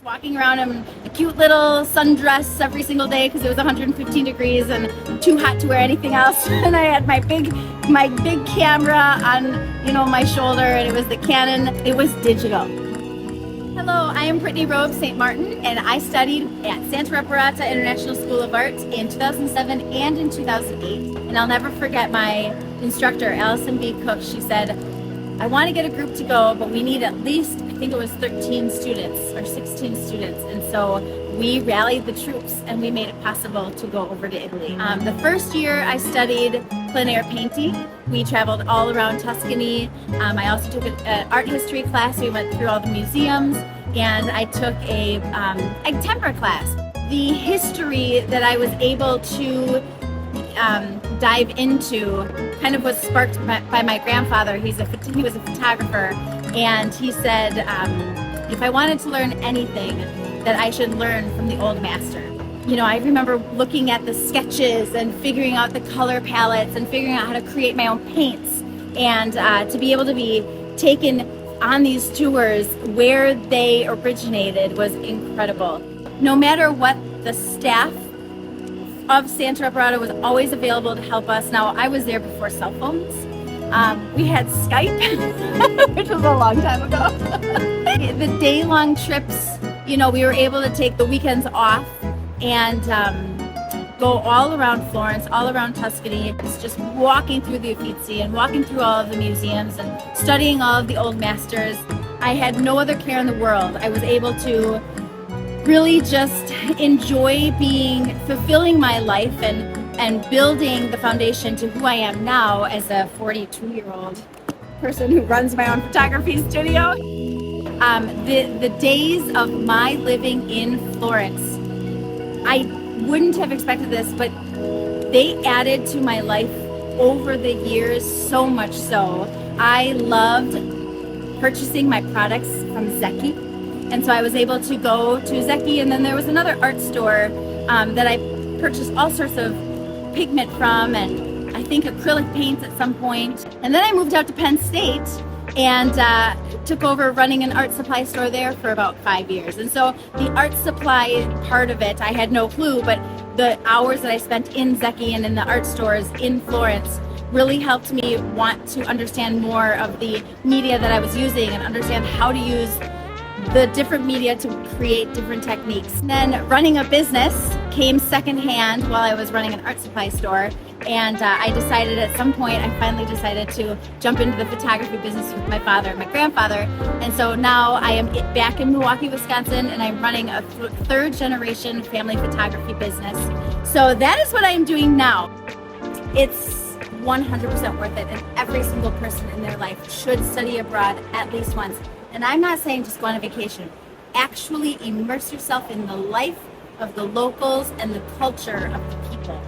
walking around in a cute little sundress every single day because it was 115 degrees and too hot to wear anything else. And I had my big camera on, my shoulder, and it was the Canon. It was digital. Hello, I am Britney Ro St, and I studied at Santa Reparata International School of Art in 2007 and in 2008. And I'll never forget my instructor, Allison B. Cook. She said, I want to get a group to go, but we need at least, I think it was 13 students or 16 students. And so we rallied the troops and we made it possible to go over to Italy. The first year I studied plein air painting. We traveled all around Tuscany. I also took an art history class. We went through all the museums, and I took a tempera class. The history that I was able to dive into kind of was sparked by my grandfather. He was a photographer, and he said if I wanted to learn anything, that I should learn from the old master. I remember looking at the sketches and figuring out the color palettes and figuring out how to create my own paints, and to be able to be taken on these tours where they originated was incredible. No matter what, the staff of Santa Reparata was always available to help us. Now, I was there before cell phones. We had Skype, which was a long time ago. The day-long trips, we were able to take the weekends off and go all around Florence, all around Tuscany. It's just walking through the Uffizi and walking through all of the museums and studying all of the old masters. I had no other care in the world. I was able to really just enjoy fulfilling my life and building the foundation to who I am now as a 42-year-old person who runs my own photography studio. The days of my living in Florence, I wouldn't have expected this, but they added to my life over the years, so much so. I loved purchasing my products from Zecchi, and so I was able to go to Zecchi, and then there was another art store that I purchased all sorts of pigment from, and I think acrylic paints at some point. And then I moved out to Penn State and took over running an art supply store there for about 5 years. And so the art supply part of it, I had no clue, but the hours that I spent in Zecchi and in the art stores in Florence really helped me want to understand more of the media that I was using and understand how to use the different media to create different techniques. And then running a business came secondhand while I was running an art supply store, and I decided at some point, I finally decided to jump into the photography business with my father and my grandfather. And so now I am back in Milwaukee, Wisconsin, and I'm running a third generation family photography business. So that is what I am doing now. It's 100% worth it, and every single person in their life should study abroad at least once. And I'm not saying just go on a vacation. Actually immerse yourself in the life of the locals and the culture of the people.